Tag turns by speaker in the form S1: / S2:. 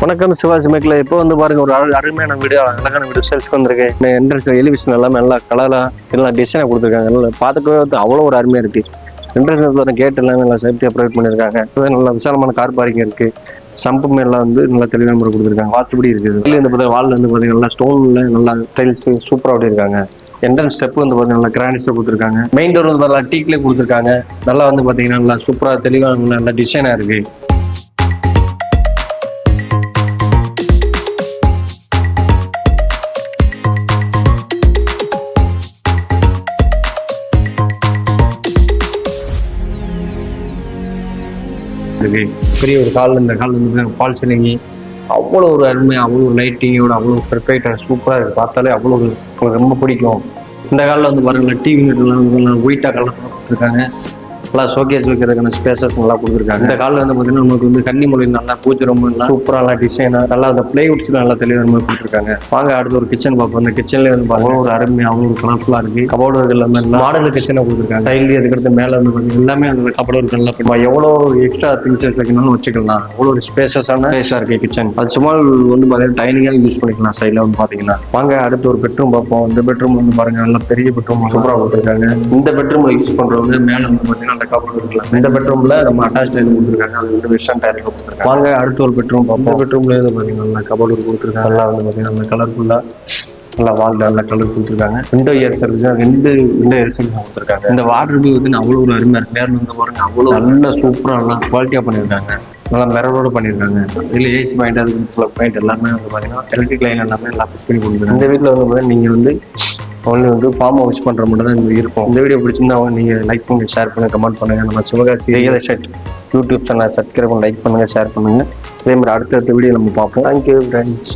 S1: வணக்கம் சிவாஜி மேக்கில் இப்போ வந்து பாருங்க ஒரு அருமையான வீடியோ, அழகான வீடியோ சேல்ஸ்க்கு வந்திருக்கு. என்ட்ரன்ஸ் எலிவேஷன் எல்லாமே நல்லா கலராக எல்லாம் டிசைனாக கொடுத்துருக்காங்க. நல்லா பார்த்துட்டு அவ்வளோ ஒரு அருமையாக இருக்கு. என்ட்ரன்ஸ் கேட் எல்லாமே நல்லா சேஃப்டியாக ப்ரொவைட் பண்ணியிருக்காங்க. நல்லா விசாலமான கார் பார்க்கிங் இருக்கு. சம்புமே எல்லாம் வந்து நல்லா தெளிவான முறை கொடுத்துருக்காங்க. வாசப்படி இருக்குது. வெளியே வந்து பார்த்தீங்கன்னா வாலில் வந்து பார்த்தீங்கன்னா நல்லா ஸ்டோனில் நல்லா டைல்ஸ் சூப்பராக பண்ணியிருக்காங்க. என்ட்ரன்ஸ் ஸ்டெப் வந்து பார்த்தீங்கன்னா நல்லா கிரானிஸாக கொடுத்துருக்காங்க. மெயின் டோர் வந்து நல்லா டீக்லேயே கொடுத்துருக்காங்க. நல்லா வந்து பார்த்தீங்கன்னா நல்லா சூப்பராக தெளிவாக நல்லா டிசைனாக இருக்கு. பெரிய ஒரு கால், இந்த கால் வந்து பால் சிலிங்கி அவ்வளோ ஒரு அருமை, அவ்வளோ ஒரு லைட்டிங்கோட அவ்வளோ பெர்ஃபெக்டாக சூப்பராக இருக்குது. பார்த்தாலே அவ்வளோ ரொம்ப பிடிக்கும். இந்த காலில் வந்து பாருங்களேன், டிவி நெட்லாம் ஒயிட்டாக கலர் கொடுத்துருக்காங்க. நல்லா ஷோகேஸ் வைக்கிறதுக்கான ஸ்பேசஸ் நல்லா கொடுத்துருக்காங்க. இந்த காலில் வந்து பார்த்தீங்கன்னா நமக்கு வந்து கன்னி மொழி நல்லா பூச்சி ரொம்ப நல்லா சூப்பராக டிசைனாக நல்லா அந்த பிளேவுட்ஸ் நல்லா தெளிவான மாதிரி கொடுத்துருக்காங்க. வாங்க அடுத்து ஒரு கிச்சன் பார்ப்போம். அந்த கிச்சன்லேயே வந்து அவ்வளோ ஒரு அருமை, அவ்வளோ ஒரு கலர்ஃபுல்லாக இருக்குது. கபோர்டு எல்லாமே மாடல் கிச்சனாக கொடுத்துருக்காங்க. சைட்லேயே அதுக்கடுத்து மேலே வந்து பார்த்தீங்கன்னா எல்லாமே அந்த கபோர்டு நல்லா எவ்வளோ எக்ஸ்ட்ரா திங்ஸ் வைக்கணும்னு வச்சுக்கலாம். அவ்வளோ ஒரு ஸ்பேசஸான ஸ்பேஸாக இருக்குது கிச்சன். அது சும்மா வந்து பார்த்தீங்கன்னா டைனிங்காக யூஸ் பண்ணிக்கலாம். சைடில் வந்து பார்த்தீங்கன்னா வாங்க அடுத்து ஒரு பெட்ரூம் பார்ப்போம். இந்த பெட்ரூம் வந்து பாருங்க நல்லா பெரிய பெட்ரூம் சூப்பராக கொடுத்துருக்காங்க. இந்த பெட்ரூமில் யூஸ் பண்ணுறவங்க மேலே வந்து பார்த்தீங்கன்னா அந்த கபோர்டு இருக்கலாம். இந்த பெட்ரூம்ல நம்ம அட்டாச் லைன் கொடுத்துருக்காங்க. அது வந்து வெஸ்டர்ன் டைப்ல கொடுத்துருக்காங்க. வாங்க அடுத்த ஒரு பெட்ரூம் பார்ப்போம். இந்த பெட்ரூம்ல வந்து பார்த்தீங்கன்னா நல்லா கபோர்டு கொடுத்துருக்காங்க. நல்லா வந்து பார்த்தீங்கன்னா நல்லா கலர்ஃபுல்லா நல்லா வால் நல்லா கலர் கொடுத்துருக்காங்க. விண்டோ ஏர் சர்வீஸ் 2 விண்டோ ஏர் சர்வீஸ் கொடுத்துருக்காங்க. இந்த வாட்டர் வந்து அவ்வளோ ஒரு அருமையா இருக்கு. நேரில் வந்து பாருங்க அவ்வளோ நல்ல சூப்பரா நல்லா குவாலிட்டியா பண்ணியிருக்காங்க. நல்லா மிரரோட பண்ணியிருக்காங்க. இதுல ஏசி பாயிண்ட் அதுக்கு பாயிண்ட் எல்லாமே வந்து பார்த்தீங்கன்னா எலக்ட்ரிக் லைன் எல்லாமே நல்லா ஃபிட் பண்ணி கொடுத்துருக்காங்க. இந்த வீட்டில் வந்து பார்த்தீங்கன்னா நீங்க வந்து ஒன்லி வந்து ஃபார்ம் ஹவுஸ் பண்ணுற மட்டும் தான் இங்கே இருக்கும். இந்த வீடியோ பிடிச்சிருந்தா நீங்கள் லைக் பண்ணுங்க, ஷேர் பண்ணுங்க, கமெண்ட் பண்ணுங்க. நம்ம Sivakasi real estate YouTube channel subscribe பண்ணி லைக் பண்ணுங்க, ஷேர் பண்ணுங்க. அதே மாதிரி அடுத்தடுத்த வீடியோ நம்ம பார்ப்போம். Thank you friends.